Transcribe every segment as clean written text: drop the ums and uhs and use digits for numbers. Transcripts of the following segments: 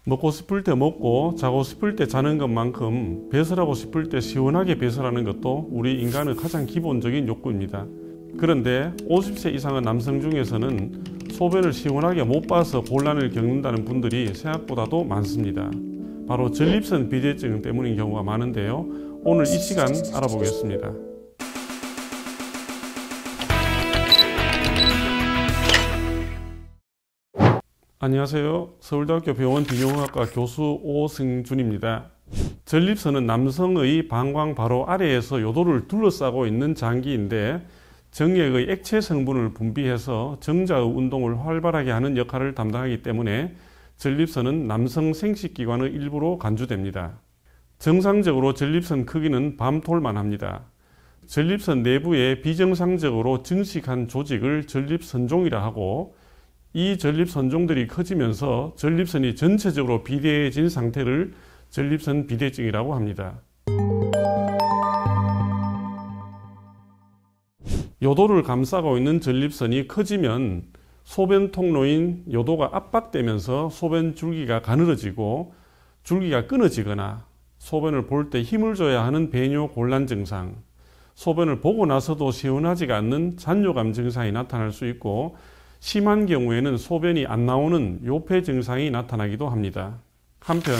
먹고 싶을 때 먹고 자고 싶을 때 자는 것만큼 배설하고 싶을 때 시원하게 배설하는 것도 우리 인간의 가장 기본적인 욕구입니다. 그런데 50세 이상의 남성 중에서는 소변을 시원하게 못 봐서 곤란을 겪는다는 분들이 생각보다도 많습니다. 바로 전립선 비대증 때문인 경우가 많은데요. 오늘 이 시간 알아보겠습니다. 안녕하세요. 서울대학교 병원 비뇨기과 교수 오승준입니다. 전립선은 남성의 방광 바로 아래에서 요도를 둘러싸고 있는 장기인데 정액의 액체 성분을 분비해서 정자의 운동을 활발하게 하는 역할을 담당하기 때문에 전립선은 남성 생식기관의 일부로 간주됩니다. 정상적으로 전립선 크기는 밤톨만 합니다. 전립선 내부에 비정상적으로 증식한 조직을 전립선종이라 하고 이 전립선종들이 커지면서 전립선이 전체적으로 비대해진 상태를 전립선 비대증이라고 합니다. 요도를 감싸고 있는 전립선이 커지면 소변 통로인 요도가 압박되면서 소변 줄기가 가늘어지고 줄기가 끊어지거나 소변을 볼 때 힘을 줘야 하는 배뇨 곤란 증상, 소변을 보고 나서도 시원하지가 않는 잔뇨감 증상이 나타날 수 있고 심한 경우에는 소변이 안 나오는 요폐 증상이 나타나기도 합니다. 한편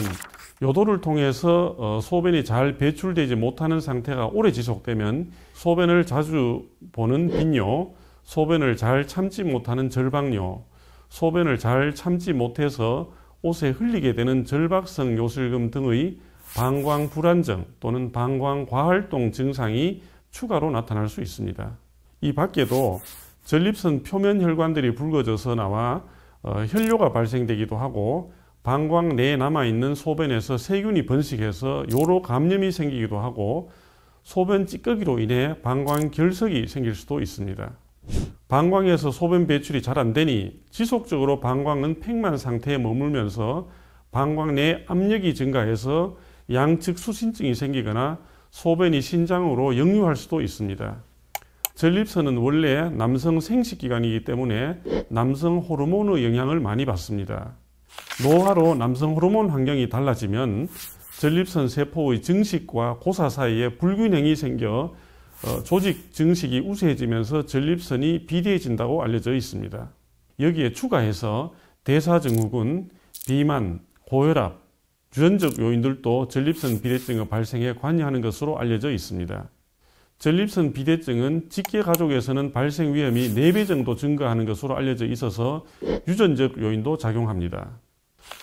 요도를 통해서 소변이 잘 배출되지 못하는 상태가 오래 지속되면 소변을 자주 보는 빈뇨, 소변을 잘 참지 못하는 절박뇨, 소변을 잘 참지 못해서 옷에 흘리게 되는 절박성 요실금 등의 방광 불안정 또는 방광 과활동 증상이 추가로 나타날 수 있습니다. 이 밖에도 전립선 표면 혈관들이 붉어져서 나와 혈뇨가 발생되기도 하고 방광 내에 남아있는 소변에서 세균이 번식해서 요로 감염이 생기기도 하고 소변 찌꺼기로 인해 방광 결석이 생길 수도 있습니다. 방광에서 소변 배출이 잘 안 되니 지속적으로 방광은 팽만 상태에 머물면서 방광 내 압력이 증가해서 양측 수신증이 생기거나 소변이 신장으로 역류할 수도 있습니다. 전립선은 원래 남성 생식기관이기 때문에 남성 호르몬의 영향을 많이 받습니다. 노화로 남성 호르몬 환경이 달라지면 전립선 세포의 증식과 고사 사이에 불균형이 생겨 조직 증식이 우세해지면서 전립선이 비대해진다고 알려져 있습니다. 여기에 추가해서 대사증후군, 비만, 고혈압, 유전적 요인들도 전립선 비대증의 발생에 관여하는 것으로 알려져 있습니다. 전립선 비대증은 직계 가족에서는 발생 위험이 4배 정도 증가하는 것으로 알려져 있어서 유전적 요인도 작용합니다.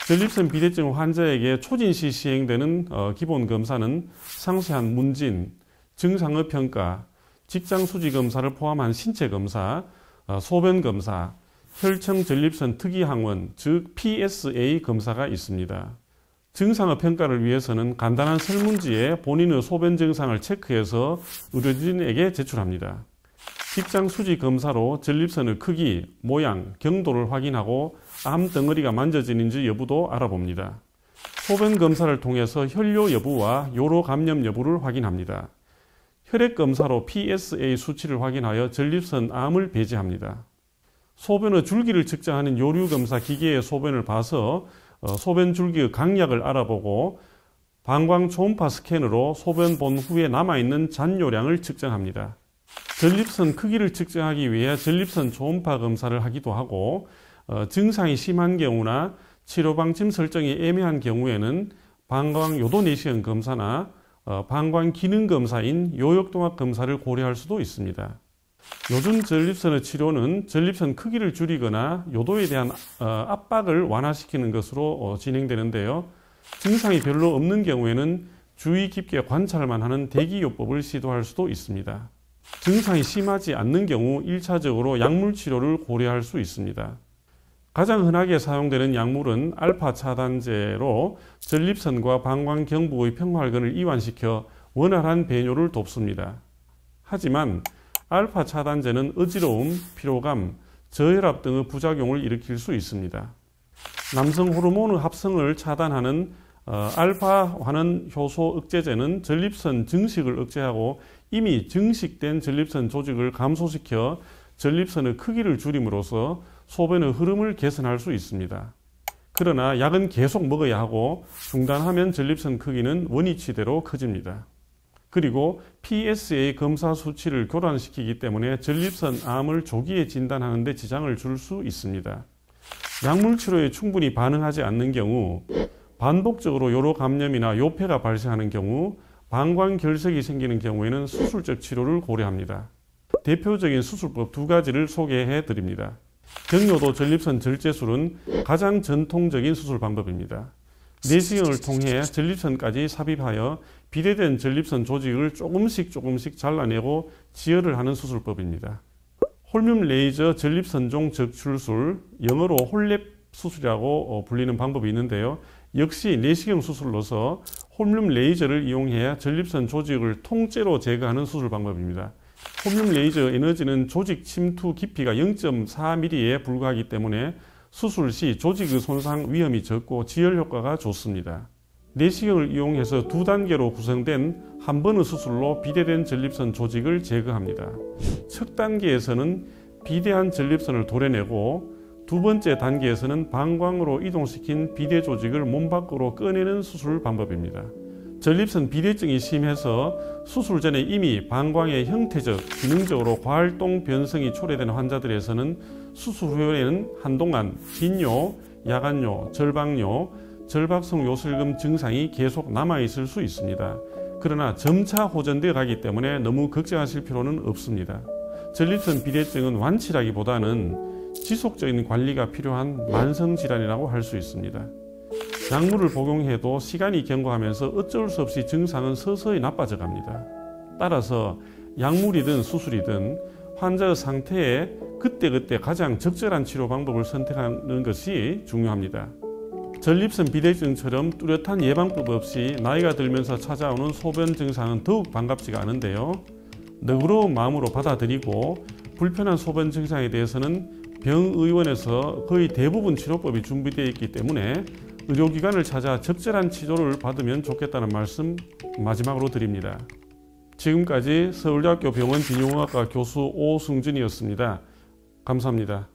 전립선 비대증 환자에게 초진시 시행되는 기본 검사는 상세한 문진, 증상의 평가, 직장 수지 검사를 포함한 신체 검사, 소변 검사, 혈청 전립선 특이 항원, 즉 PSA 검사가 있습니다. 증상의 평가를 위해서는 간단한 설문지에 본인의 소변 증상을 체크해서 의료진에게 제출합니다. 직장 수지 검사로 전립선의 크기, 모양, 경도를 확인하고 암 덩어리가 만져지는지 여부도 알아봅니다. 소변 검사를 통해서 혈뇨 여부와 요로 감염 여부를 확인합니다. 혈액 검사로 PSA 수치를 확인하여 전립선 암을 배제합니다. 소변의 줄기를 측정하는 요류 검사 기계의 소변을 봐서 소변 줄기의 강약을 알아보고 방광 초음파 스캔으로 소변 본 후에 남아있는 잔뇨량을 측정합니다. 전립선 크기를 측정하기 위해 전립선 초음파 검사를 하기도 하고 증상이 심한 경우나 치료 방침 설정이 애매한 경우에는 방광 요도 내시경 검사나 방광 기능 검사인 요역동학 검사를 고려할 수도 있습니다. 요즘 전립선의 치료는 전립선 크기를 줄이거나 요도에 대한 압박을 완화시키는 것으로 진행되는데요. 증상이 별로 없는 경우에는 주의 깊게 관찰만 하는 대기요법을 시도할 수도 있습니다. 증상이 심하지 않는 경우 1차적으로 약물 치료를 고려할 수 있습니다. 가장 흔하게 사용되는 약물은 알파 차단제로 전립선과 방광 경부의 평활근을 이완시켜 원활한 배뇨를 돕습니다. 하지만 알파 차단제는 어지러움, 피로감, 저혈압 등의 부작용을 일으킬 수 있습니다. 남성 호르몬의 합성을 차단하는 알파 환원 효소 억제제는 전립선 증식을 억제하고 이미 증식된 전립선 조직을 감소시켜 전립선의 크기를 줄임으로써 소변의 흐름을 개선할 수 있습니다. 그러나 약은 계속 먹어야 하고 중단하면 전립선 크기는 원위치대로 커집니다. 그리고 PSA 검사 수치를 교란시키기 때문에 전립선 암을 조기에 진단하는 데 지장을 줄 수 있습니다. 약물 치료에 충분히 반응하지 않는 경우, 반복적으로 요로 감염이나 요폐가 발생하는 경우, 방광결석이 생기는 경우에는 수술적 치료를 고려합니다. 대표적인 수술법 2가지를 소개해 드립니다. 경요도 전립선 절제술은 가장 전통적인 수술 방법입니다. 내시경을 통해 전립선까지 삽입하여 비대된 전립선 조직을 조금씩 잘라내고 지혈을 하는 수술법입니다. 홀뮴 레이저 전립선종 적출술, 영어로 홀랩 수술이라고 불리는 방법이 있는데요. 역시 내시경 수술로서 홀뮴 레이저를 이용해 전립선 조직을 통째로 제거하는 수술 방법입니다. 홀뮴 레이저 에너지는 조직 침투 깊이가 0.4mm에 불과하기 때문에 수술 시 조직의 손상 위험이 적고 지혈 효과가 좋습니다. 내시경을 이용해서 2단계로 구성된 한 번의 수술로 비대된 전립선 조직을 제거합니다. 첫 단계에서는 비대한 전립선을 도려내고 2번째 단계에서는 방광으로 이동시킨 비대 조직을 몸 밖으로 꺼내는 수술 방법입니다. 전립선 비대증이 심해서 수술 전에 이미 방광의 형태적, 기능적으로 과활동 변성이 초래된 환자들에서는 수술 후에는 한동안 긴요, 야간요, 절박요, 절박성 요실금 증상이 계속 남아있을 수 있습니다. 그러나 점차 호전되어 가기 때문에 너무 걱정하실 필요는 없습니다. 전립선 비대증은 완치라기보다는 지속적인 관리가 필요한 만성질환이라고 할 수 있습니다. 약물을 복용해도 시간이 경과하면서 어쩔 수 없이 증상은 서서히 나빠져 갑니다. 따라서 약물이든 수술이든 환자의 상태에 그때그때 가장 적절한 치료 방법을 선택하는 것이 중요합니다. 전립선 비대증처럼 뚜렷한 예방법 없이 나이가 들면서 찾아오는 소변 증상은 더욱 반갑지가 않은데요. 너그러운 마음으로 받아들이고 불편한 소변 증상에 대해서는 병의원에서 거의 대부분 치료법이 준비되어 있기 때문에 의료기관을 찾아 적절한 치료를 받으면 좋겠다는 말씀 마지막으로 드립니다. 지금까지 서울대학교 병원 비뇨의학과 교수 오승준이었습니다. 감사합니다.